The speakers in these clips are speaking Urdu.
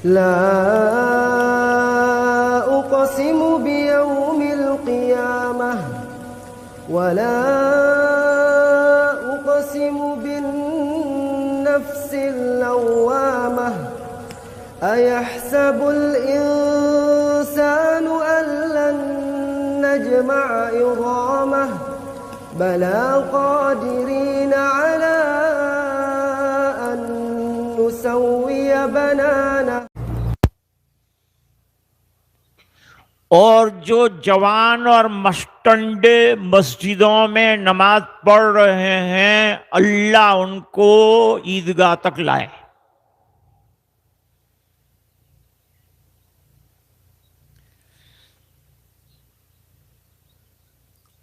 لا أقسم بيوم القيامة ولا أقسم بالنفس اللوامة أيحسب الإنسان أن لن نجمع عظامه بلى قادرين على أن نسوي بنانه. اور جو جوان اور مستنڈے مسجدوں میں نماز پڑھ رہے ہیں اللہ ان کو عیدگاہ تک لائے.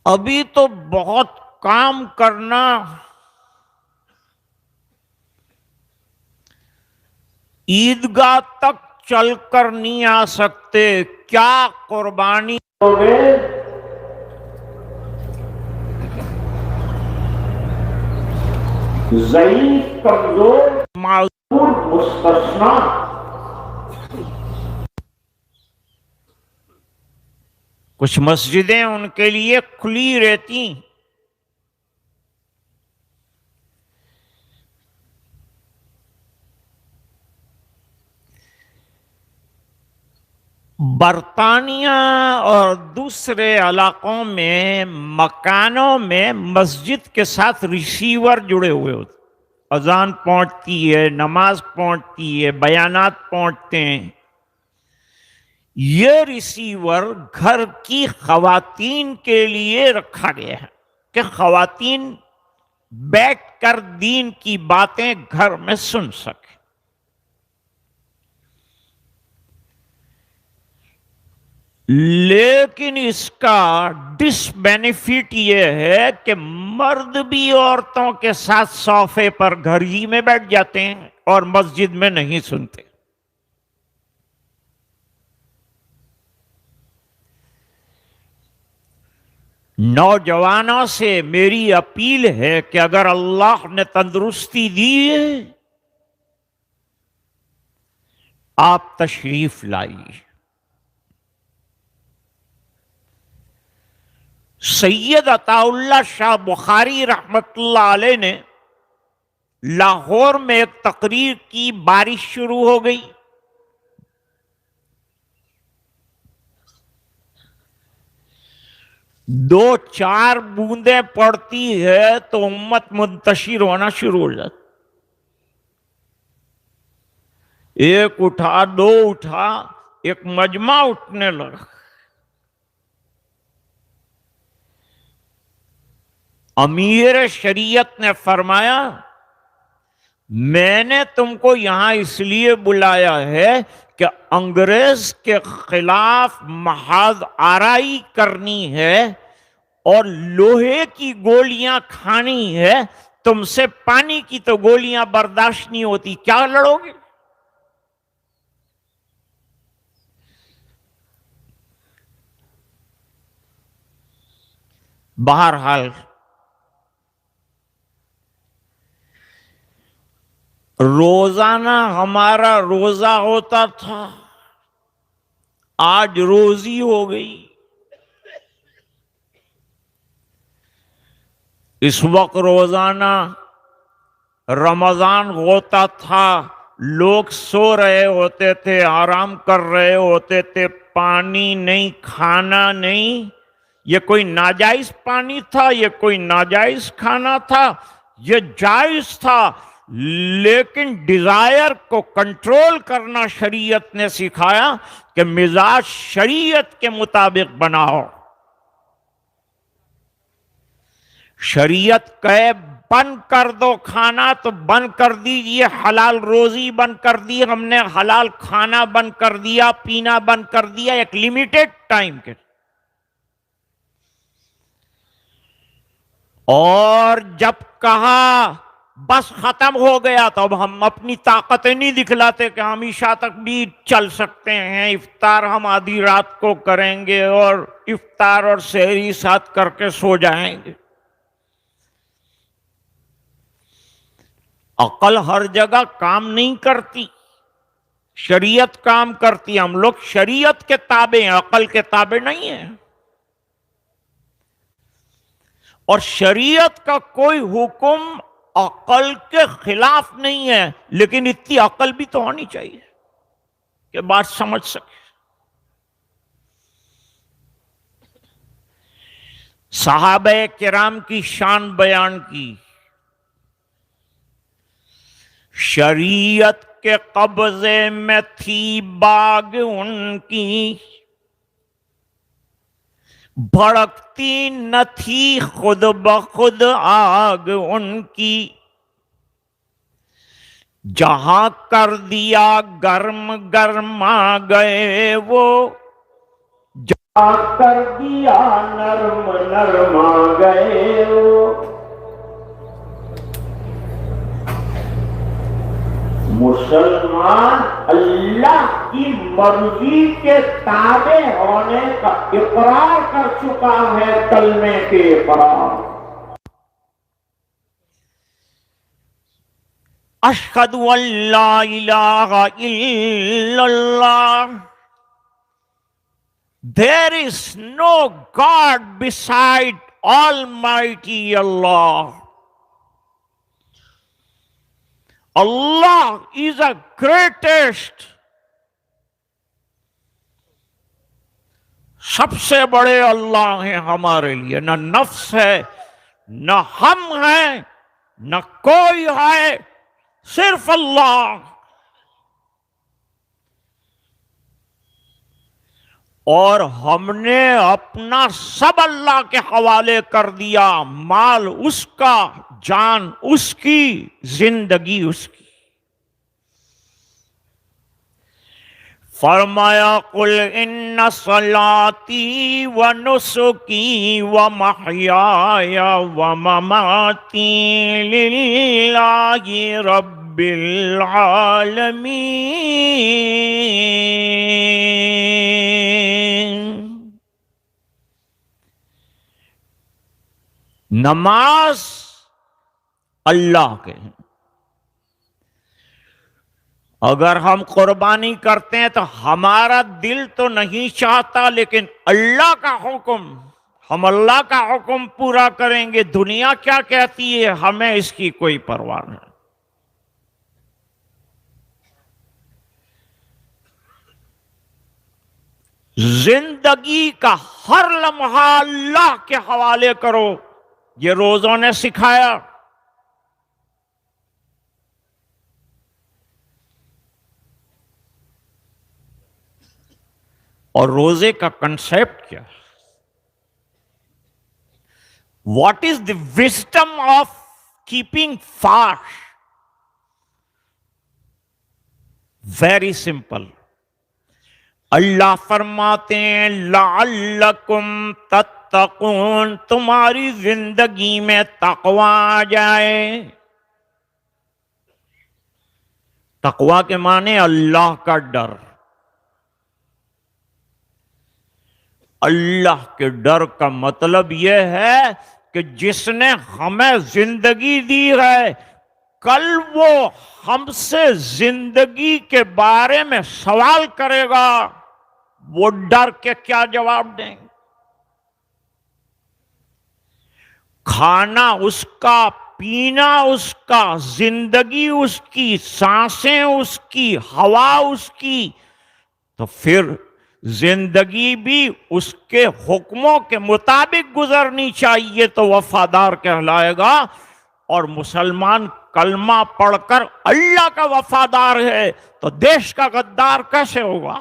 ابھی تو بہت کام کرنا، عیدگاہ تک چل کر نہیں آ سکتے، کیا قربانی ہوگے؟ ضعیف، کمزور، معذور، مستثنیٰ. کچھ مسجدیں ان کے لیے کھلی رہتی، برطانیہ اور دوسرے علاقوں میں مکانوں میں مسجد کے ساتھ ریسیور جڑے ہوئے ہوتے، اذان پہنچتی ہے، نماز پہنچتی ہے، بیانات پہنچتے ہیں. یہ ریسیور گھر کی خواتین کے لیے رکھا گیا ہے کہ خواتین بیٹھ کر دین کی باتیں گھر میں سن سکیں. لیکن اس کا ڈس بینیفٹ یہ ہے کہ مرد بھی عورتوں کے ساتھ صوفے پر گھر ہی میں بیٹھ جاتے ہیں اور مسجد میں نہیں سنتے. نوجوانوں سے میری اپیل ہے کہ اگر اللہ نے تندرستی دی ہے آپ تشریف لائیے. سید عطا اللہ شاہ بخاری رحمت اللہ علیہ نے لاہور میں ایک تقریر کی، بارش شروع ہو گئی. دو چار بوندیں پڑتی ہے تو امت منتشر ہونا شروع ہو جاتی. ایک اٹھا، دو اٹھا، ایک مجمع اٹھنے لگا. امیر شریعت نے فرمایا میں نے تم کو یہاں اس لیے بلایا ہے کہ انگریز کے خلاف محاذ آرائی کرنی ہے اور لوہے کی گولیاں کھانی ہے. تم سے پانی کی تو گولیاں برداشت نہیں ہوتی، کیا لڑو گے؟ بہرحال روزانہ ہمارا روزہ ہوتا تھا، آج روزی ہو گئی. اس وقت روزانہ رمضان ہوتا تھا، لوگ سو رہے ہوتے تھے، آرام کر رہے ہوتے تھے، پانی نہیں، کھانا نہیں. یہ کوئی ناجائز پانی تھا، یہ کوئی ناجائز کھانا تھا، یہ جائز تھا. لیکن ڈیزائر کو کنٹرول کرنا شریعت نے سکھایا کہ مزاج شریعت کے مطابق بناؤ. شریعت کہے بند کر دو کھانا تو بند کر دیجئے، حلال روزی بند کر دی، ہم نے حلال کھانا بند کر دیا، پینا بند کر دیا ایک لیمیٹڈ ٹائم کے. اور جب کہا بس ختم ہو گیا تو اب ہم اپنی طاقتیں نہیں دکھلاتے کہ ہم عشاء تک بھی چل سکتے ہیں، افطار ہم آدھی رات کو کریں گے اور افطار اور سحری ساتھ کر کے سو جائیں گے. عقل ہر جگہ کام نہیں کرتی. شریعت کام کرتی ہے، ہم لوگ شریعت کے تابع ہیں، عقل کے تابع نہیں ہیں. اور شریعت کا کوئی حکم عقل کے خلاف نہیں ہے، لیکن اتنی عقل بھی تو ہونی چاہیے کہ بات سمجھ سکے. صحابہ کرام کی شان بیان کی. شریعت کے قبضے میں تھی باغ ان کی، بھڑکتی نہ تھی خود بخود آگ ان کی. جہاں کر دیا گرم گرما گئے وہ، جہاں کر دیا نرم نرما گئے وہ. مسلمان اللہ کی مرضی کے تابع ہونے کا اقرار کر چکا ہے، کلمے کے اقرار. اشہد ان لا الہ الا اللہ. There is no God beside Almighty Allah. Allah is the greatest. سب سے بڑے اللہ ہیں ہمارے لیے. نہ نفس ہے، نہ ہم ہیں، نہ کوئی ہے، صرف اللہ. اور ہم نے اپنا سب اللہ کے حوالے کر دیا. مال اس کا، جان اس کی، زندگی اس کی. فرمایا قل ان صلاتی و نسکی و محیای و مماتی للہ رب العالمین. نماز اللہ کے ہیں. اگر ہم قربانی کرتے ہیں تو ہمارا دل تو نہیں چاہتا، لیکن اللہ کا حکم، ہم اللہ کا حکم پورا کریں گے. دنیا کیا کہتی ہے ہمیں اس کی کوئی پرواہ نہیں. زندگی کا ہر لمحہ اللہ کے حوالے کرو، یہ روزوں نے سکھایا. اور روزے کا کنسیپٹ کیا؟ What is the wisdom of keeping fast? Very simple. اللہ فرماتے ہیں لعلکم تتقون، تمہاری زندگی میں تقوی آ جائے. تقوی کے معنی اللہ کا ڈر. اللہ کے ڈر کا مطلب یہ ہے کہ جس نے ہمیں زندگی دی ہے، کل وہ ہم سے زندگی کے بارے میں سوال کرے گا، وہ ڈر کے کیا جواب دیں گے؟ کھانا اس کا، پینا اس کا، زندگی اس کی، سانسیں اس کی، ہوا اس کی. تو پھر زندگی بھی اس کے حکموں کے مطابق گزرنی چاہیے تو وفادار کہلائے گا. اور مسلمان کلمہ پڑھ کر اللہ کا وفادار ہے تو دیش کا غدار کیسے ہوگا؟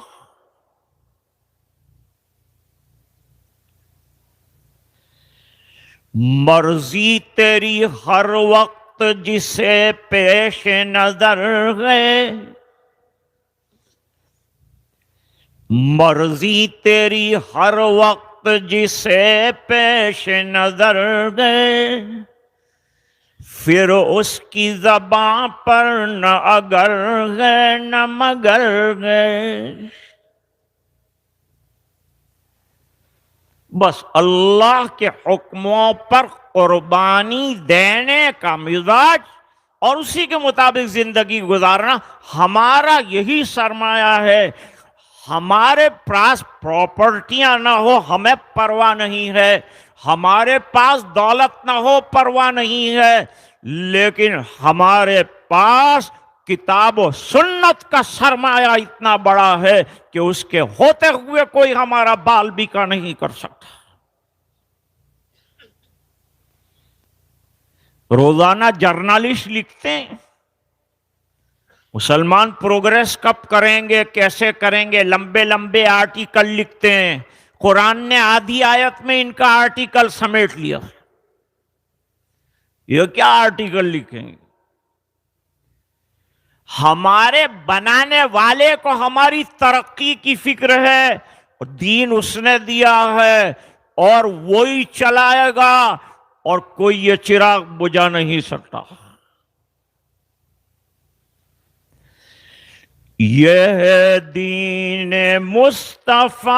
مرضی تیری ہر وقت جسے پیش نظر ہے، مرضی تیری ہر وقت جسے پیش نظر ہے، پھر اس کی زباں پر نہ اگر ہے نہ مگر ہے. بس اللہ کے حکموں پر قربانی دینے کا مزاج اور اسی کے مطابق زندگی گزارنا ہمارا یہی سرمایہ ہے. ہمارے پاس پراپرٹیاں نہ ہو ہمیں پرواہ نہیں ہے، ہمارے پاس دولت نہ ہو پرواہ نہیں ہے، لیکن ہمارے پاس کتاب و سنت کا سرمایہ اتنا بڑا ہے کہ اس کے ہوتے ہوئے کوئی ہمارا بال بیکا نہیں کر سکتا. روزانہ جرنلسٹ لکھتے ہیں مسلمان پروگریس کب کریں گے، کیسے کریں گے، لمبے لمبے آرٹیکل لکھتے ہیں. قرآن نے آدھی آیت میں ان کا آرٹیکل سمیٹ لیا. یہ کیا آرٹیکل لکھیں گے؟ ہمارے بنانے والے کو ہماری ترقی کی فکر ہے، دین اس نے دیا ہے اور وہی چلائے گا، اور کوئی یہ چراغ بجھا نہیں سکتا. یہ ہے دین مصطفیٰ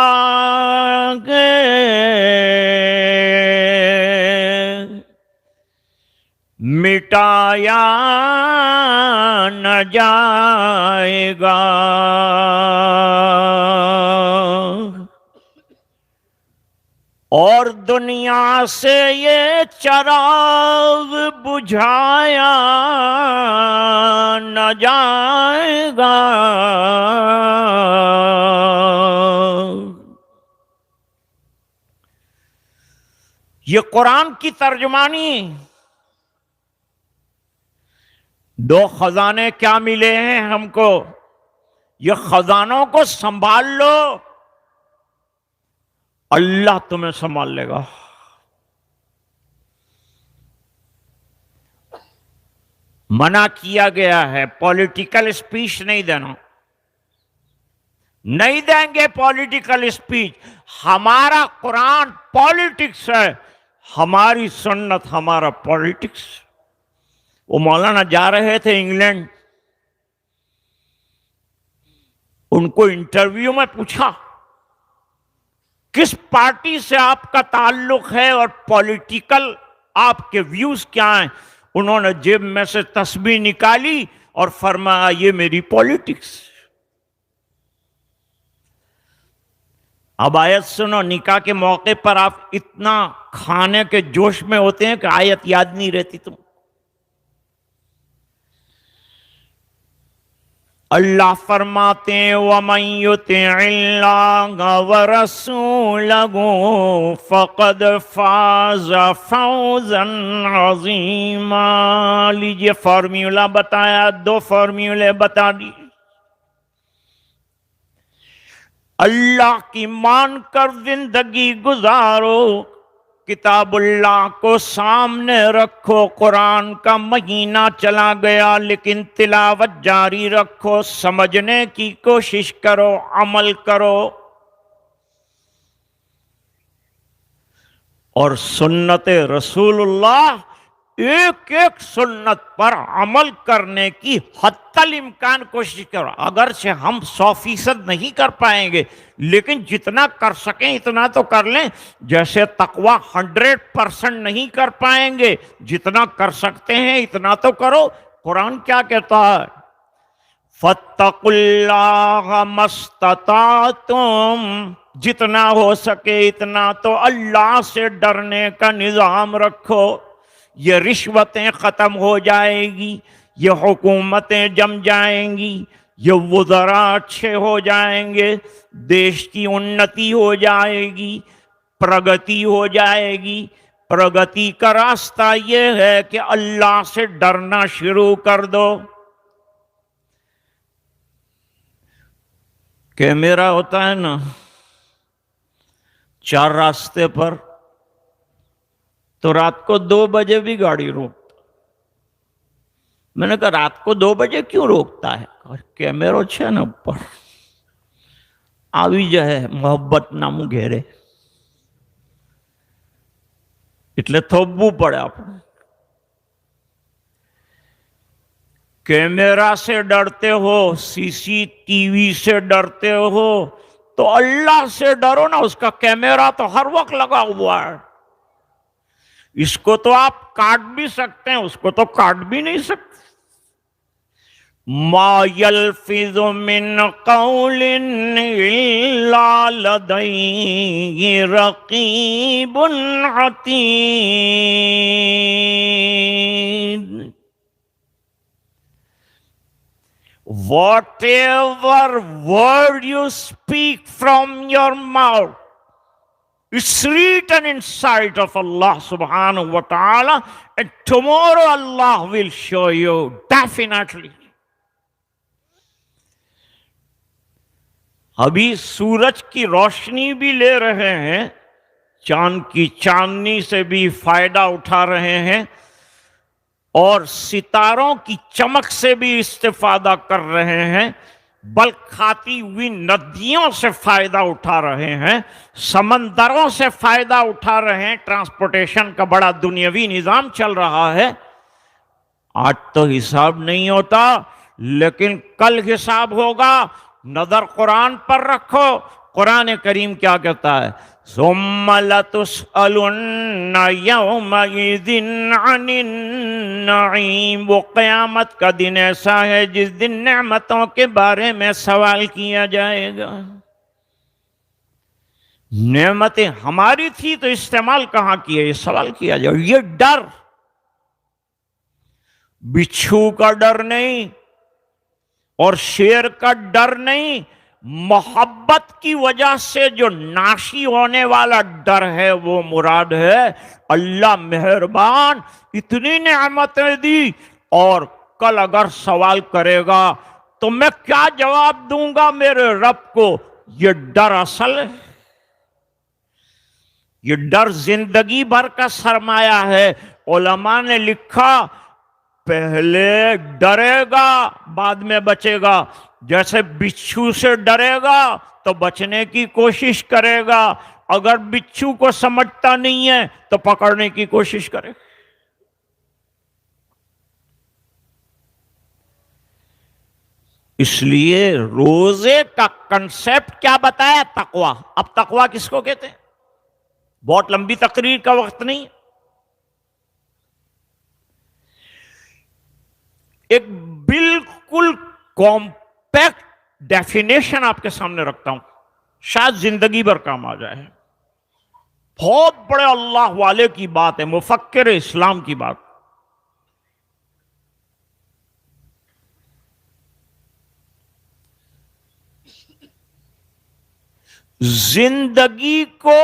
مٹایا نہ جائے گا، اور دنیا سے یہ چراغ بجھایا نہ جائے گا. یہ قرآن کی ترجمانی. دو خزانے کیا ملے ہیں ہم کو، یہ خزانوں کو سنبھال لو، اللہ تمہیں سنبھال لے گا. منع کیا گیا ہے پولیٹیکل اسپیچ نہیں دینا، نہیں دیں گے پولیٹیکل اسپیچ. ہمارا قرآن پالیٹکس ہے، ہماری سنت ہمارا پالیٹکس. وہ مولانا جا رہے تھے انگلینڈ، ان کو انٹرویو میں پوچھا کس پارٹی سے آپ کا تعلق ہے اور پولیٹیکل آپ کے ویوز کیا ہیں. انہوں نے جیب میں سے تسبیح نکالی اور فرمایا یہ میری پولیٹکس. اب آیت سنو، نکاح کے موقع پر آپ اتنا کھانے کے جوش میں ہوتے ہیں کہ آیت یاد نہیں رہتی تم. اللہ فرماتے ہیں وَمَن يُطِعِ اللَّهَ وَرَسُولَهُ فَقَدْ فَازَ فَوْزًا عَظِيمًا. لیجئے فارمیولہ بتایا، دو فارمیولے بتا دی. اللہ کی مان کر زندگی گزارو، کتاب اللہ کو سامنے رکھو. قرآن کا مہینہ چلا گیا لیکن تلاوت جاری رکھو، سمجھنے کی کوشش کرو، عمل کرو. اور سنت رسول اللہ، ایک ایک سنت پر عمل کرنے کی حتی الامکان کوشش کرو. اگرچہ ہم 100% نہیں کر پائیں گے لیکن جتنا کر سکیں اتنا تو کر لیں. جیسے تقوی 100% نہیں کر پائیں گے، جتنا کر سکتے ہیں اتنا تو کرو. قرآن کیا کہتا ہے؟ فَاتَّقُوا اللَّهَ مَا اسْتَطَعْتُمْ، جتنا ہو سکے اتنا تو اللہ سے ڈرنے کا نظام رکھو. یہ رشوتیں ختم ہو جائے گی، یہ حکومتیں جم جائیں گی، یہ وزراء اچھے ہو جائیں گے، دیش کی انتی ہو جائے گی، پرگتی ہو جائے گی. پرگتی کا راستہ یہ ہے کہ اللہ سے ڈرنا شروع کر دو. کیمرہ ہوتا ہے نا 4 راستے پر، تو رات کو 2 بجے بھی گاڑی روکتا. میں نے کہا رات کو 2 بجے کیوں روکتا ہے؟ کیمرہ ہے نا اوپر، آوی جائے محبت نام گھیرے એટલે થોભવું પડે આપણે. کیمرہ سے ڈرتے ہو، CCTV سے ڈرتے ہو تو اللہ سے ڈرو نا. اس کا کیمرہ تو ہر وقت لگا ہوا ہے. اس کو تو آپ کاٹ بھی سکتے ہیں، اس کو تو کاٹ بھی نہیں سکتے. ما یلفظ من قول الا لدیہ رقیب عتید. Whatever word you speak from your mouth, it's written inside of Allah subhanahu wa ta'ala, and tomorrow Allah will show you definitely. ابھی سورج کی روشنی بھی لے رہے ہیں، چاند کی چاندنی سے بھی فائدہ اٹھا رہے ہیں، اور ستاروں کی چمک سے بھی استفادہ کر رہے ہیں، بل کھاتی ہوئی ندیوں سے فائدہ اٹھا رہے ہیں، سمندروں سے فائدہ اٹھا رہے ہیں. ٹرانسپورٹیشن کا بڑا دنیاوی نظام چل رہا ہے. آج تو حساب نہیں ہوتا، لیکن کل حساب ہوگا. نظر قرآن پر رکھو، قرآن کریم کیا کہتا ہے؟ ثم لتسألن یومئذ عن النعیم. وہ قیامت کا دن ایسا ہے جس دن نعمتوں کے بارے میں سوال کیا جائے گا. نعمتیں ہماری تھی تو استعمال کہاں کیے، یہ سوال کیا جائے. یہ ڈر بچھو کا ڈر نہیں اور شیر کا ڈر نہیں، محبت کی وجہ سے جو ناشی ہونے والا ڈر ہے وہ مراد ہے. اللہ مہربان اتنی نعمتیں دی، اور کل اگر سوال کرے گا تو میں کیا جواب دوں گا میرے رب کو؟ یہ ڈر اصل ہے، یہ ڈر زندگی بھر کا سرمایہ ہے. علماء نے لکھا پہلے ڈرے گا بعد میں بچے گا. جیسے بچھو سے ڈرے گا تو بچنے کی کوشش کرے گا، اگر بچھو کو سمجھتا نہیں ہے تو پکڑنے کی کوشش کرے. اس لیے روزے کا کنسپٹ کیا بتایا؟ تقوی. اب تقوی کس کو کہتے ہیں؟ بہت لمبی تقریر کا وقت نہیں، ایک بالکل کمپیکٹ ڈیفینیشن آپ کے سامنے رکھتا ہوں، شاید زندگی بھر کام آ جائے. بہت بڑے اللہ والے کی بات ہے، مفکر اسلام کی بات. زندگی کو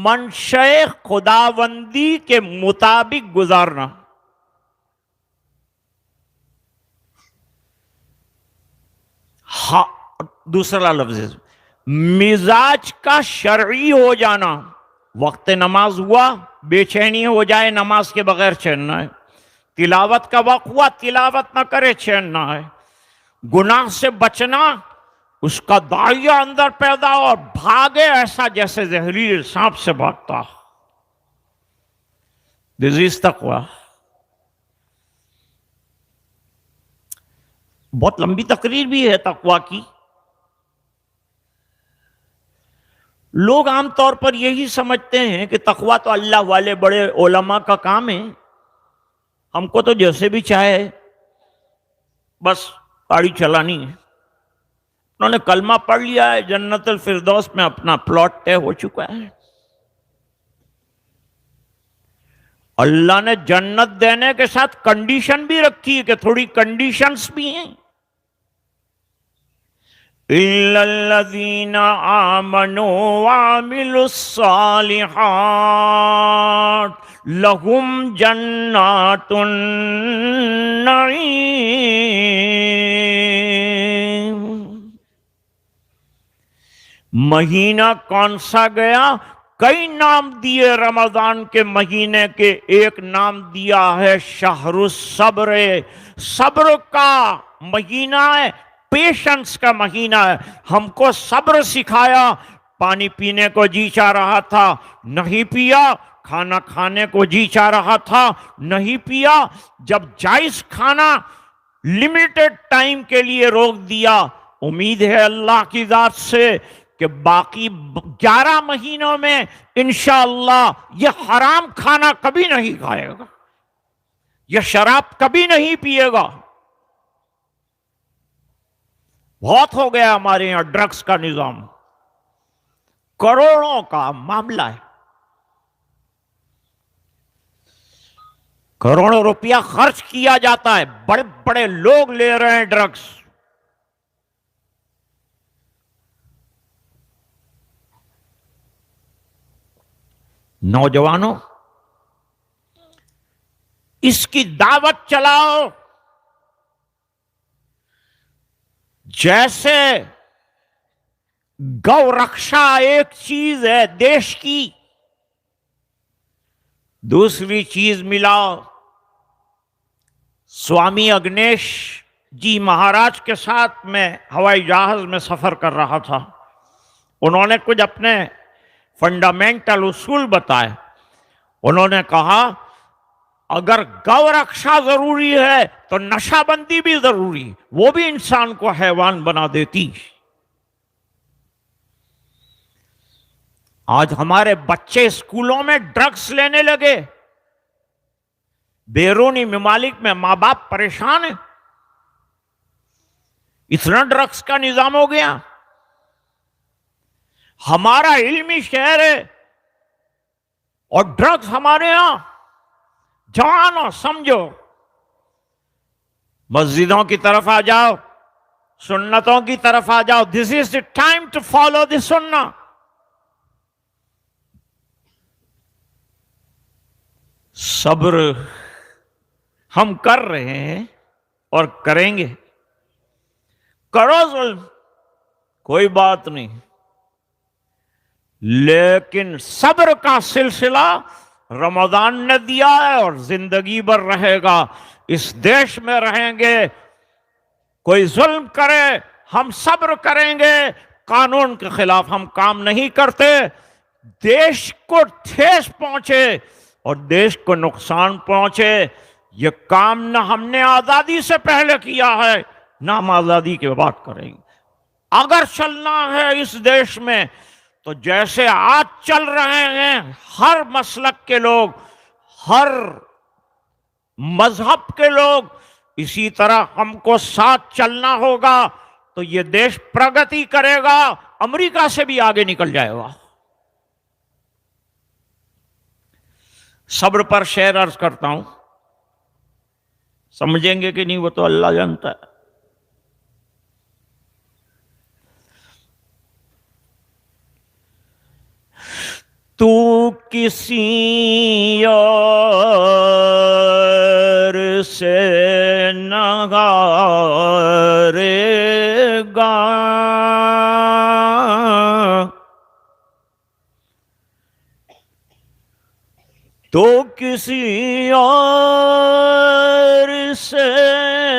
منشأ خداوندی کے مطابق گزارنا. ہاں دوسرا لفظ ہے مزاج کا شرعی ہو جانا. وقت نماز ہوا بے چینی ہو جائے، نماز کے بغیر چین نہ ہے. تلاوت کا وقت ہوا تلاوت نہ کرے، چین نہ ہے. گناہ سے بچنا، اس کا داعیہ اندر پیدا اور بھاگے ایسا جیسے زہریل سانپ سے بھاگتا. دس از تقویٰ. بہت لمبی تقریر بھی ہے تقویٰ کی. لوگ عام طور پر یہی سمجھتے ہیں کہ تقویٰ تو اللہ والے بڑے علماء کا کام ہے، ہم کو تو جیسے بھی چاہے بس گاڑی چلانی ہے. انہوں نے کلمہ پڑھ لیا ہے، جنت الفردوس میں اپنا پلاٹ طے ہو چکا ہے. اللہ نے جنت دینے کے ساتھ کنڈیشن بھی رکھی ہے کہ تھوڑی کنڈیشنز بھی ہیں. إِلَّا الَّذِينَ آمَنُوا وَعَمِلُوا الصَّالِحَاتِ لَهُمْ جَنَّاتُ النَّعِيمِ. مہینہ کون سا گیا؟ کئی نام دیے رمضان کے مہینے کے. ایک نام دیا ہے شہر الصبر، صبر کا مہینہ ہے، پیشنس کا مہینہ ہے. ہم کو صبر سکھایا. پانی پینے کو جی چاہ رہا تھا نہیں پیا، کھانا کھانے کو جی چاہ رہا تھا نہیں پیا. جب جائز کھانا لمیٹڈ ٹائم کے لیے روک دیا، امید ہے اللہ کی ذات سے کہ باقی 11 مہینوں میں انشاءاللہ یہ حرام کھانا کبھی نہیں کھائے گا، یہ شراب کبھی نہیں پیے گا. بہت ہو گیا ہمارے یہاں ڈرگس کا نظام، کروڑوں کا معاملہ ہے، کروڑوں روپیہ خرچ کیا جاتا ہے، بڑے بڑے لوگ لے رہے ہیں ڈرگس۔ نوجوانوں، اس کی دعوت چلاؤ، جیسے گو رکشا ایک چیز ہے دیش کی، دوسری چیز ملاؤ۔ سوامی اگنیش جی مہاراج کے ساتھ میں ہوائی جہاز میں سفر کر رہا تھا، انہوں نے کچھ اپنے فنڈامنٹل اصول بتائے۔ انہوں نے کہا اگر گو رکشا ضروری ہے تو نشہ بندی بھی ضروری، وہ بھی انسان کو حیوان بنا دیتی۔ آج ہمارے بچے اسکولوں میں ڈرگس لینے لگے، بیرونی ممالک میں ماں باپ پریشان ہیں، اتنا ڈرگس کا نظام ہو گیا۔ ہمارا علمی شہر ہے اور ڈرگس ہمارے یہاں، جانو سمجھو۔ مسجدوں کی طرف آ جاؤ، سنتوں کی طرف آ جاؤ، this is the time to follow the سنہ۔ صبر ہم کر رہے ہیں اور کریں گے، کرو ظلم کوئی بات نہیں، لیکن صبر کا سلسلہ رمضان نے دیا ہے اور زندگی بھر رہے گا۔ اس دیش میں رہیں گے، کوئی ظلم کرے ہم صبر کریں گے، قانون کے خلاف ہم کام نہیں کرتے۔ دیش کو ٹھیس پہنچے اور دیش کو نقصان پہنچے، یہ کام نہ ہم نے آزادی سے پہلے کیا ہے، نہ ہم آزادی کے بعد کریں گے۔ اگر چلنا ہے اس دیش میں تو جیسے آج چل رہے ہیں ہر مسلک کے لوگ، ہر مذہب کے لوگ، اسی طرح ہم کو ساتھ چلنا ہوگا تو یہ دیش پرگتی کرے گا، امریکہ سے بھی آگے نکل جائے گا۔ صبر پر شعر عرض کرتا ہوں، سمجھیں گے کہ نہیں وہ تو اللہ جانتا ہے۔ تو کسی اور سے نہ ہارے گا، تو کسی اور سے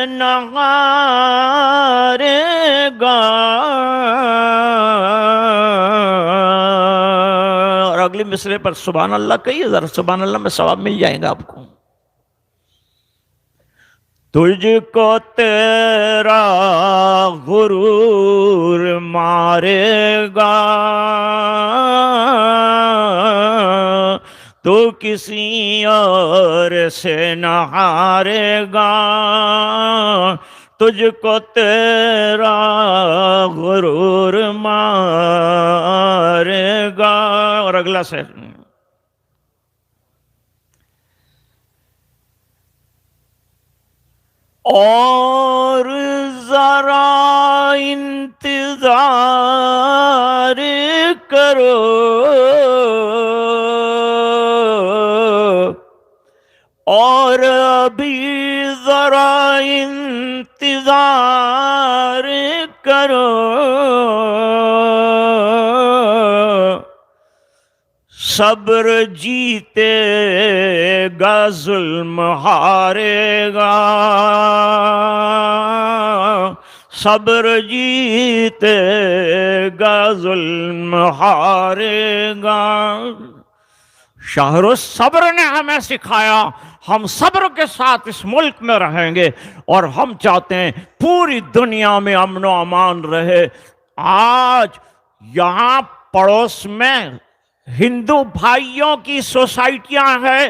نہ ہارے گا۔ اور اگلی مصرے پر سبحان اللہ کہیے ذرا، سبحان اللہ میں ثواب مل جائے گا آپ کو۔ تجھ کو تیرا غرور مارے گا، تو کسی اور سے نہ ہارے گا، تجھ کو تیرا غرور مارے گا۔ اور اگلا سے اور ذرا انتظار کرو، اور ابھی ذرا انتظار کرو، صبر جیتے گا ظلم ہارے گا، صبر جیتے گا ظلم ہارے گا۔ شہر الصبر نے ہمیں سکھایا، ہم صبر کے ساتھ اس ملک میں رہیں گے، اور ہم چاہتے ہیں پوری دنیا میں امن و امان رہے۔ آج یہاں پڑوس میں ہندو بھائیوں کی سوسائٹیاں ہیں،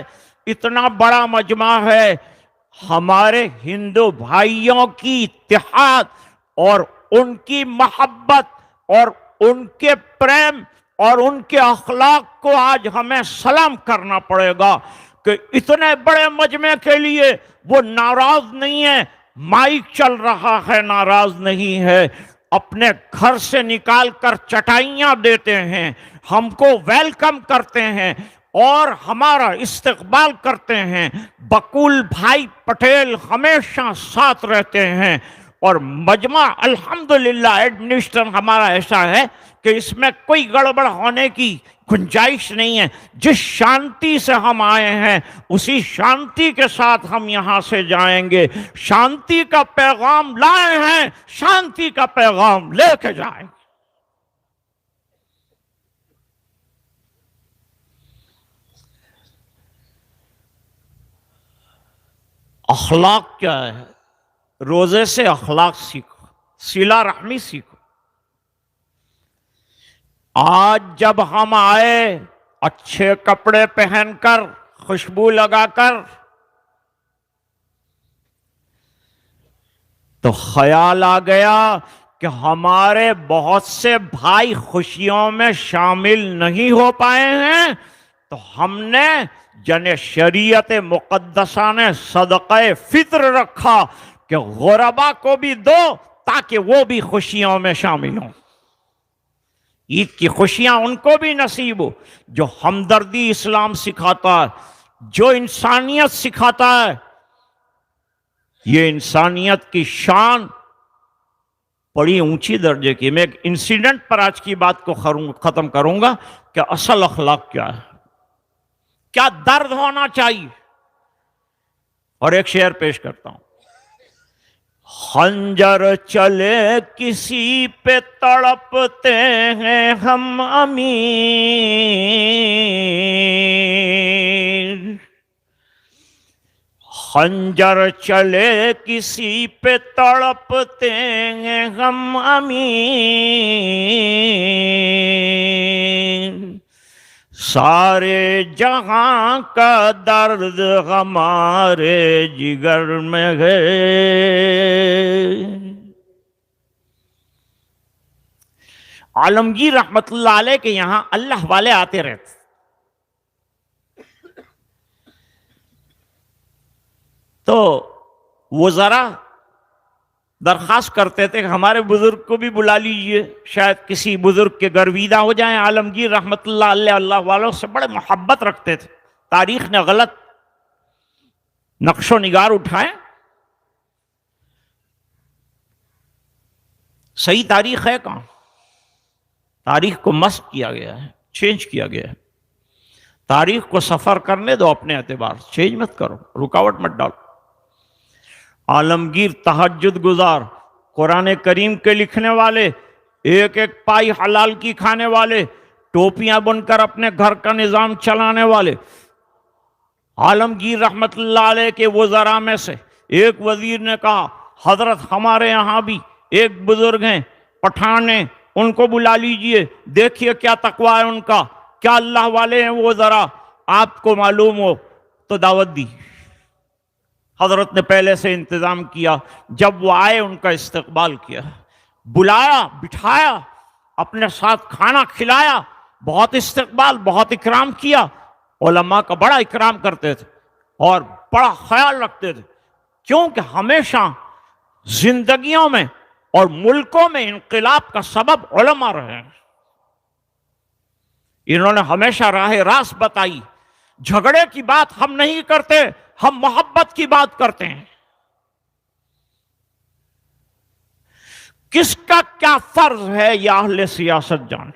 اتنا بڑا مجمع ہے، ہمارے ہندو بھائیوں کی اتحاد اور ان کی محبت اور ان کے پریم اور ان کے اخلاق کو آج ہمیں سلام کرنا پڑے گا کہ اتنے بڑے مجمع کے لیے وہ ناراض نہیں ہے. مائک چل رہا ہے ناراض نہیں ہے، اپنے گھر سے نکال کر چٹائیاں دیتے ہیں، ہم کو ویلکم کرتے ہیں اور ہمارا استقبال کرتے ہیں. بکول بھائی پٹیل ہمیشہ ساتھ رہتے ہیں اور مجمع الحمدللہ ایڈمنسٹریشن ہمارا ایسا ہے کہ اس میں کوئی گڑبڑ ہونے کی گنجائش نہیں ہے. جس شانتی سے ہم آئے ہیں اسی شانتی کے ساتھ ہم یہاں سے جائیں گے. شانتی کا پیغام لائے ہیں، شانتی کا پیغام لے کے جائیں گے. اخلاق کیا ہے؟ روزے سے اخلاق سیکھو، صلہ رحمی سیکھو. آج جب ہم آئے اچھے کپڑے پہن کر، خوشبو لگا کر، تو خیال آ گیا کہ ہمارے بہت سے بھائی خوشیوں میں شامل نہیں ہو پائے ہیں، تو ہم نے شریعت مقدسہ نے صدقہ فطر رکھا کہ غربا کو بھی دو تاکہ وہ بھی خوشیوں میں شامل ہوں. عید کی خوشیاں ان کو بھی نصیب ہو. جو ہمدردی اسلام سکھاتا ہے، جو انسانیت سکھاتا ہے، یہ انسانیت کی شان بڑی اونچی درجے کی. میں ایک انسیڈنٹ پر آج کی بات کو ختم کروں گا کہ اصل اخلاق کیا ہے، کیا درد ہونا چاہیے. اور ایک شعر پیش کرتا ہوں. خنجر چلے کسی پہ تڑپتے ہیں ہم امیر، خنجر چلے کسی پہ تڑپتے ہیں ہم امیر، سارے جہاں کا درد ہمارے جگر میں ہے. عالمگیر رحمت اللہ علیہ کے یہاں اللہ والے آتے رہتے، تو وہ ذرا درخواست کرتے تھے کہ ہمارے بزرگ کو بھی بلا لیجئے، شاید کسی بزرگ کے گرویدہ ہو جائیں. عالمگیر رحمت اللہ علیہ اللہ والوں سے بڑے محبت رکھتے تھے. تاریخ نے غلط نقش و نگار اٹھائے، صحیح تاریخ ہے کہاں؟ تاریخ کو مسخ کیا گیا ہے، چینج کیا گیا ہے. تاریخ کو سفر کرنے دو اپنے اعتبار، چینج مت کرو، رکاوٹ مت ڈالو. عالمگیر تہجد گزار، قرآن کریم کے لکھنے والے، ایک ایک پائی حلال کی کھانے والے، ٹوپیاں بن کر اپنے گھر کا نظام چلانے والے. عالمگیر رحمت اللہ علیہ کے وزراء میں سے ایک وزیر نے کہا حضرت ہمارے یہاں بھی ایک بزرگ ہیں پٹھان ہیں، ان کو بلا لیجئے، دیکھیے کیا تقوی ہے ان کا، کیا اللہ والے ہیں وہ، ذرا آپ کو معلوم ہو. تو دعوت دی. حضرت نے پہلے سے انتظام کیا. جب وہ آئے ان کا استقبال کیا، بلایا، بٹھایا، اپنے ساتھ کھانا کھلایا، بہت استقبال، بہت اکرام کیا. علماء کا بڑا اکرام کرتے تھے اور بڑا خیال رکھتے تھے، کیونکہ ہمیشہ زندگیوں میں اور ملکوں میں انقلاب کا سبب علماء رہے ہیں. انہوں نے ہمیشہ راہ راست بتائی. جھگڑے کی بات ہم نہیں کرتے، ہم محبت کی بات کرتے ہیں. کس کا کیا فرض ہے یا اہل سیاست جان.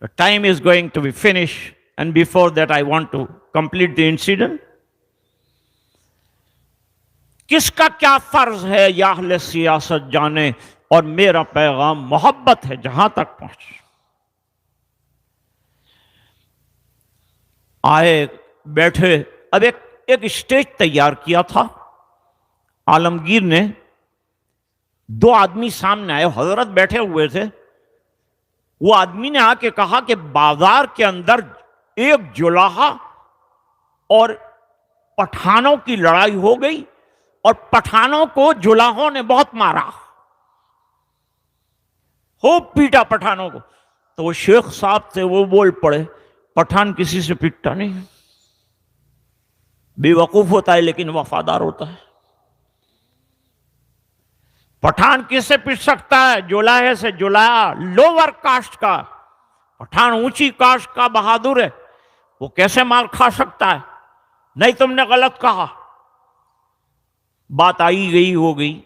The time is going to be finished, and before that I want to complete the incident. کس کا کیا فرض ہے یا اہل سیاست جانے، اور میرا پیغام محبت ہے جہاں تک پہنچے. آئے، بیٹھے. اب ایک اسٹیج تیار کیا تھا. عالمگیر نے، دو آدمی سامنے آئے، حضرت بیٹھے ہوئے تھے. وہ آدمی نے آ کے کہا کہ بازار کے اندر ایک جلاحہ اور پٹھانوں کی لڑائی ہو گئی اور پٹھانوں کو جلاحوں نے بہت مارا. خوب پیٹا پٹھانوں کو. تو وہ شیخ صاحب تھے, وہ بول پڑے پٹھان کسی سے پٹتا نہیں, بے وقوف ہوتا ہے لیکن وفادار ہوتا ہے. پٹھان کس سے پٹ سکتا ہے؟ جولاہے سے. جولاہا لوور کاسٹ کا, پٹھان اونچی کاسٹ کا بہادر ہے, وہ کیسے مار کھا سکتا ہے؟ نہیں, تم نے غلط کہا. بات آئی گئی ہو گئی.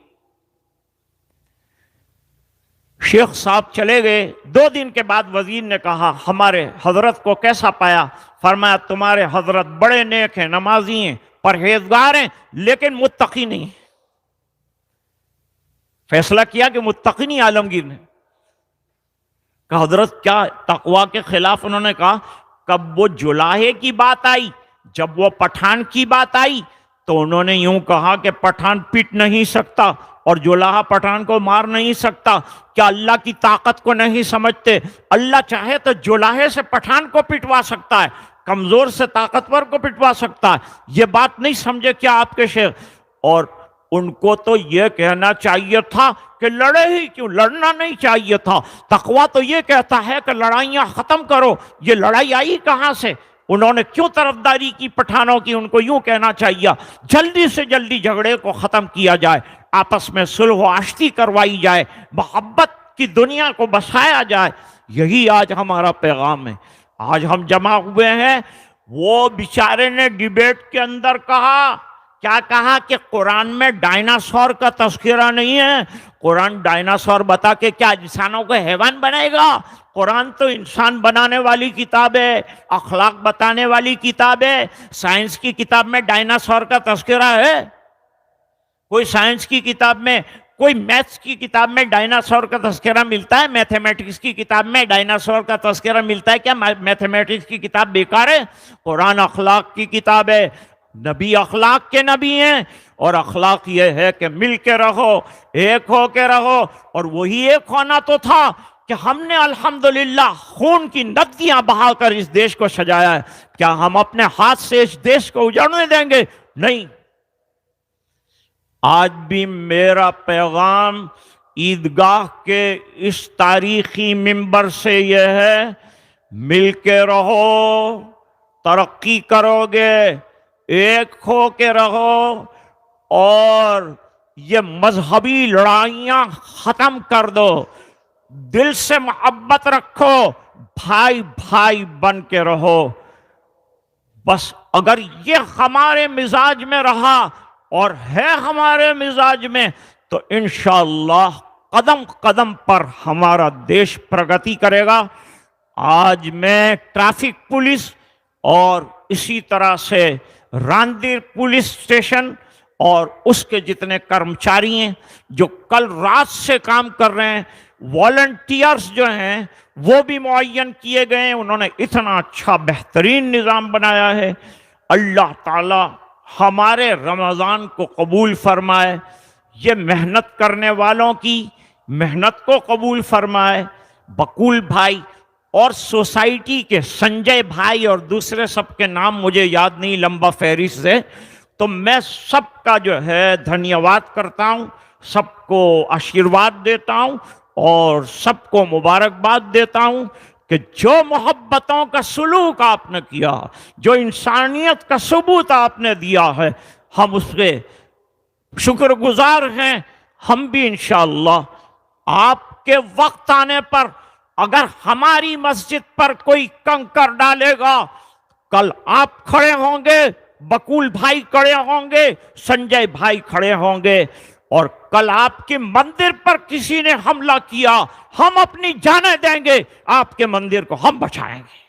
شیخ صاحب چلے گئے. 2 دن کے بعد وزیر نے کہا ہمارے حضرت کو کیسا پایا؟ فرمایا تمہارے حضرت بڑے نیک ہیں, نمازی ہیں, پرہیزگار ہیں, لیکن متقی نہیں. فیصلہ کیا کہ متقی نہیں. عالمگیر نے کہا حضرت کیا تقوی کے خلاف؟ انہوں نے کہا کب وہ جولاہے کی بات آئی, جب وہ پٹھان کی بات آئی تو انہوں نے یوں کہا کہ پٹھان پٹ نہیں سکتا اور جولاہا پٹھان کو مار نہیں سکتا. کیا اللہ کی طاقت کو نہیں سمجھتے؟ اللہ چاہے تو جولاہے سے پٹھان کو پٹوا سکتا ہے, کمزور سے طاقتور کو پٹوا سکتا ہے. یہ بات نہیں سمجھے کیا آپ کے شیخ؟ اور ان کو تو یہ کہنا چاہیے تھا کہ لڑے ہی کیوں, لڑنا نہیں چاہیے تھا. تقویٰ تو یہ کہتا ہے کہ لڑائیاں ختم کرو. یہ لڑائی آئی کہاں سے؟ انہوں نے کیوں طرفداری کی پٹھانوں کی؟ ان کو یوں کہنا چاہیے جلدی سے جلدی جھگڑے کو ختم کیا جائے, آپس میں صلح و آشتی کروائی جائے, محبت کی دنیا کو بسایا جائے. یہی آج ہمارا پیغام ہے. آج ہم جمع ہوئے ہیں. وہ بیچارے نے ڈیبیٹ کے اندر کہا, کیا کہا کہ قرآن میں ڈائناسور کا تذکرہ نہیں ہے. قرآن ڈائناسور بتا کے کیا انسانوں کو حیوان بنائے گا؟ قرآن تو انسان بنانے والی کتاب ہے, اخلاق بتانے والی کتاب ہے. سائنس کی کتاب میں ڈائناسور کا تذکرہ ہے؟ کوئی سائنس کی کتاب میں, کوئی میتھس کی کتاب میں ڈائناسور کا تذکرہ ملتا ہے؟ میتھمیٹکس کی کتاب میں ڈائناسور کا تذکرہ ملتا ہے کیا؟ میتھمیٹکس کی کتاب بیکار ہے؟ قرآن اخلاق کی کتاب ہے. نبی اخلاق کے نبی ہیں, اور اخلاق یہ ہے کہ مل کے رہو, ایک ہو کے رہو. اور وہی ایک ہونا تو تھا کہ ہم نے الحمدللہ خون کی ندیاں بہا کر اس دیش کو سجایا ہے. کیا ہم اپنے ہاتھ سے اس دیش کو اجڑنے دیں گے؟ نہیں. آج بھی میرا پیغام عیدگاہ کے اس تاریخی منبر سے یہ ہے, مل کے رہو, ترقی کرو گے, ایک ہو کے رہو, اور یہ مذہبی لڑائیاں ختم کر دو. دل سے محبت رکھو, بھائی بھائی بن کے رہو. بس اگر یہ ہمارے مزاج میں رہا اور ہے ہمارے مزاج میں, تو انشاءاللہ قدم قدم پر ہمارا دیش پرگتی کرے گا. آج میں ٹریفک پولیس اور اسی طرح سے راندیر پولیس اسٹیشن اور اس کے جتنے کرمچاری ہیں جو کل رات سے کام کر رہے ہیں, والنٹیئرز جو ہیں وہ بھی معین کیے گئے ہیں. انہوں نے اتنا اچھا بہترین نظام بنایا ہے. اللہ تعالی ہمارے رمضان کو قبول فرمائے, یہ محنت کرنے والوں کی محنت کو قبول فرمائے. بقول بھائی اور سوسائٹی کے سنجے بھائی اور دوسرے سب کے نام مجھے یاد نہیں, لمبا فہرست ہے. تو میں سب کا جو ہے دھنیہ واد کرتا ہوں, سب کو آشیرواد دیتا ہوں اور سب کو مبارکباد دیتا ہوں کہ جو محبتوں کا سلوک آپ نے کیا, جو انسانیت کا ثبوت آپ نے دیا ہے, ہم اس کے شکر گزار ہیں. ہم بھی انشاءاللہ آپ کے وقت آنے پر اگر ہماری مسجد پر کوئی کنکر ڈالے گا, کل آپ کھڑے ہوں گے, بقول بھائی کھڑے ہوں گے, سنجے بھائی کھڑے ہوں گے, اور کل آپ کے مندر پر کسی نے حملہ کیا, ہم اپنی جانیں دیں گے, آپ کے مندر کو ہم بچائیں گے.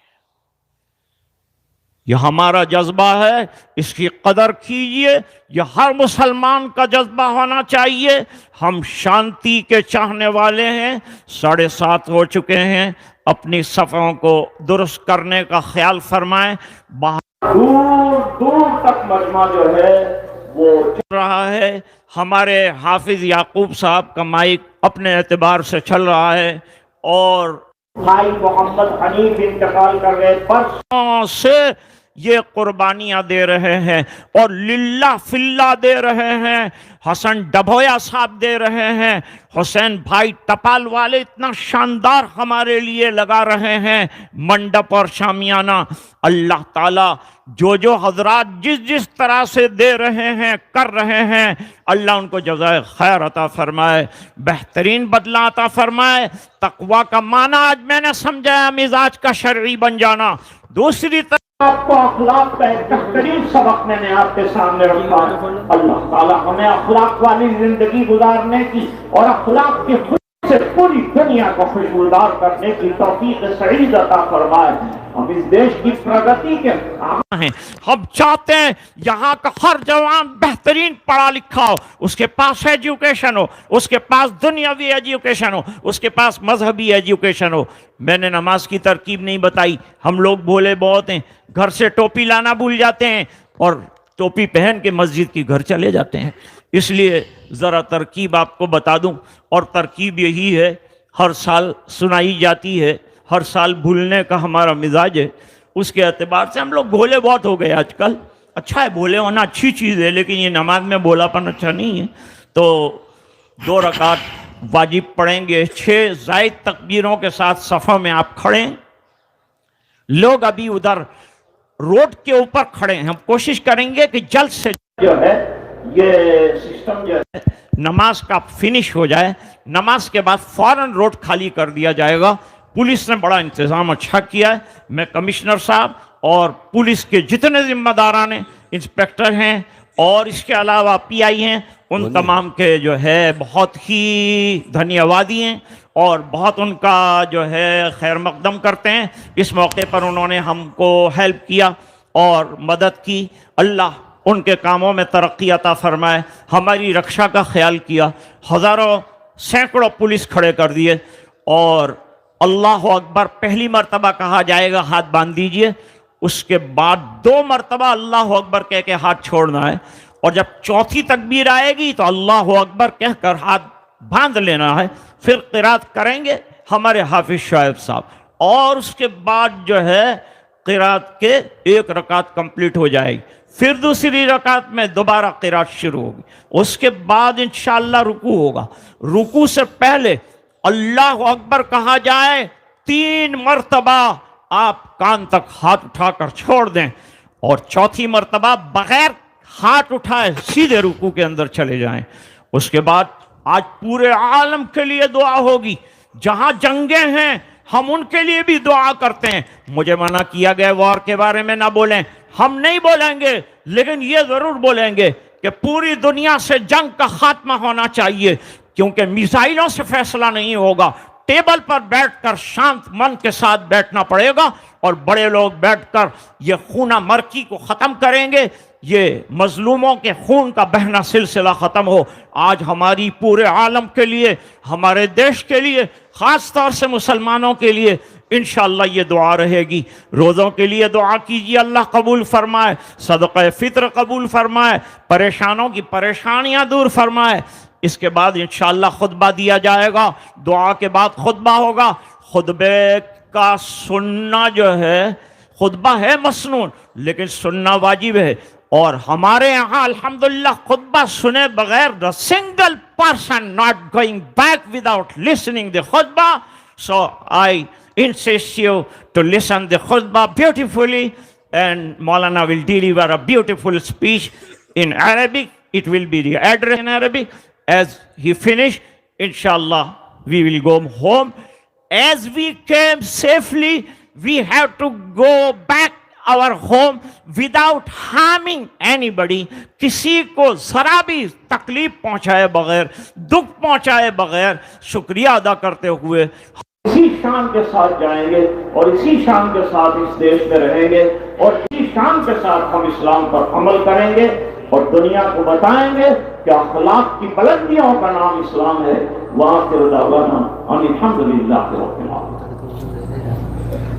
یہ ہمارا جذبہ ہے, اس کی قدر کیجئے. یہ ہر مسلمان کا جذبہ ہونا چاہیے. ہم شانتی کے چاہنے والے ہیں. 7:30 ہو چکے ہیں. اپنی صفوں کو درست کرنے کا خیال فرمائیں. دور دور تک مجمع جو ہے وہ چل رہا ہے. ہمارے حافظ یعقوب صاحب کا مائک اپنے اعتبار سے چل رہا ہے, اور بھائی محمد حنیف انتقال کر گئے. پرسوں سے یہ قربانیاں دے رہے ہیں اور للہ فلہ دے رہے ہیں. حسن ڈبھویا صاحب دے رہے ہیں, حسین بھائی ٹپال والے اتنا شاندار ہمارے لیے لگا رہے ہیں منڈپ اور شامیانہ. اللہ تعالیٰ جو حضرات جس طرح سے دے رہے ہیں کر رہے ہیں, اللہ ان کو جزائے خیر عطا فرمائے, بہترین بدلہ عطا فرمائے. تقوی کا معنی آج میں نے سمجھایا مزاج کا شرعی بن جانا. دوسری طرف آپ کو اخلاق کا ایک بہترین سبق میں نے آپ کے سامنے رکھا. اللہ تعالیٰ ہمیں اخلاق والی زندگی گزارنے کی اور اخلاق کی خوشبو سے پوری دنیا کو خوشبودار کرنے کی توفیق سعید عطا فرمائے. ہم اس دیش کی پرگتی کے ہیں, ہم چاہتے ہیں یہاں کا ہر جوان بہترین پڑھا لکھا ہو, اس کے پاس ایجوکیشن ہو, اس کے پاس دنیاوی ایجوکیشن ہو, اس کے پاس مذہبی ایجوکیشن ہو. میں نے نماز کی ترکیب نہیں بتائی, ہم لوگ بھولے بہت ہیں, گھر سے ٹوپی لانا بھول جاتے ہیں اور ٹوپی پہن کے مسجد کی گھر چلے جاتے ہیں. اس لیے ذرا ترکیب آپ کو بتا دوں, اور ترکیب یہی ہے, ہر سال سنائی جاتی ہے, ہر سال بھولنے کا ہمارا مزاج ہے. اس کے اعتبار سے ہم لوگ بھولے بہت ہو گئے آج کل. اچھا ہے, بھولے ہونا اچھی چیز ہے, لیکن یہ نماز میں بھولا پن اچھا نہیں ہے. تو 2 رکعت واجب پڑھیں گے, 6 زائد تکبیروں کے ساتھ صفوں میں آپ کھڑے. لوگ ابھی ادھر روڈ کے اوپر کھڑے ہیں, ہم کوشش کریں گے کہ جلد سے جو ہے یہ سسٹم جو ہے نماز کا فنش ہو جائے. نماز کے بعد فوراً روڈ خالی کر دیا جائے گا. پولیس نے بڑا انتظام اچھا کیا ہے. میں کمشنر صاحب اور پولیس کے جتنے ذمہ داران ہیں, انسپیکٹر ہیں اور اس کے علاوہ پی آئی ہیں, ان تمام کے جو ہے بہت ہی دھنیہ وادی ہیں اور بہت ان کا جو ہے خیر مقدم کرتے ہیں. اس موقع پر انہوں نے ہم کو ہیلپ کیا اور مدد کی. اللہ ان کے کاموں میں ترقی عطا فرمائے. ہماری رکشا کا خیال کیا, ہزاروں سینکڑوں پولیس کھڑے کر دیے. اور اللہ اکبر پہلی مرتبہ کہا جائے گا ہاتھ باندھ دیجئے, اس کے بعد 2 مرتبہ اللہ اکبر کہہ کے ہاتھ چھوڑنا ہے, اور جب چوتھی تکبیر آئے گی تو اللہ اکبر کہہ کر ہاتھ باندھ لینا ہے. پھر قرات کریں گے ہمارے حافظ شعیب صاحب, اور اس کے بعد جو ہے قرات کے 1 رکعت کمپلیٹ ہو جائے گی. پھر دوسری رکعت میں دوبارہ قرات شروع ہوگی. اس کے بعد انشاءاللہ رکوع ہوگا. رکوع سے پہلے اللہ اکبر کہا جائے 3 مرتبہ آپ کان تک ہاتھ اٹھا کر چھوڑ دیں, اور چوتھی مرتبہ بغیر ہاتھ اٹھائے سیدھے رکوع کے اندر چلے جائیں. اس کے بعد آج پورے عالم کے لیے دعا ہوگی. جہاں جنگیں ہیں ہم ان کے لیے بھی دعا کرتے ہیں. مجھے منع کیا گیا وار کے بارے میں نہ بولیں, ہم نہیں بولیں گے, لیکن یہ ضرور بولیں گے کہ پوری دنیا سے جنگ کا خاتمہ ہونا چاہیے, کیونکہ میزائلوں سے فیصلہ نہیں ہوگا. ٹیبل پر بیٹھ کر شانت من کے ساتھ بیٹھنا پڑے گا, اور بڑے لوگ بیٹھ کر یہ خونہ مرکی کو ختم کریں گے, یہ مظلوموں کے خون کا بہنا سلسلہ ختم ہو. آج ہماری پورے عالم کے لیے, ہمارے دیش کے لیے, خاص طور سے مسلمانوں کے لیے انشاءاللہ یہ دعا رہے گی. روزوں کے لیے دعا کیجیے, اللہ قبول فرمائے. صدقہ فطر قبول فرمائے, پریشانوں کی پریشانیاں دور فرمائے. اس کے بعد انشاءاللہ خطبہ دیا جائے گا, دعا کے بعد خطبہ ہوگا. خطبے کا سننا جو ہے, خطبہ ہے مسنون لیکن سننا واجب ہے, اور ہمارے یہاں الحمدللہ خطبہ سنے بغیر the single person not going back without listening the khutbah. So I insist you to listen the khutbah beautifully, and Maulana will deliver a beautiful speech in Arabic. It will be the address in Arabic. As he finish, inshallah, we will go home. As we came safely, we have to go back our home without harming anybody. کسی کو ذرا بھی تکلیف پہنچائے بغیر, دکھ پہنچائے بغیر, شکریہ ادا کرتے ہوئے اسی شان کے ساتھ جائیں گے, اور اسی شان کے ساتھ اس دیش میں رہیں گے, اور اسی شان کے ساتھ ہم اسلام پر عمل کریں گے, اور دنیا کو بتائیں گے کہ اخلاق کی بلندیوں کا نام اسلام ہے. وآخر دعوانا ان الحمد للہ رب العالمین.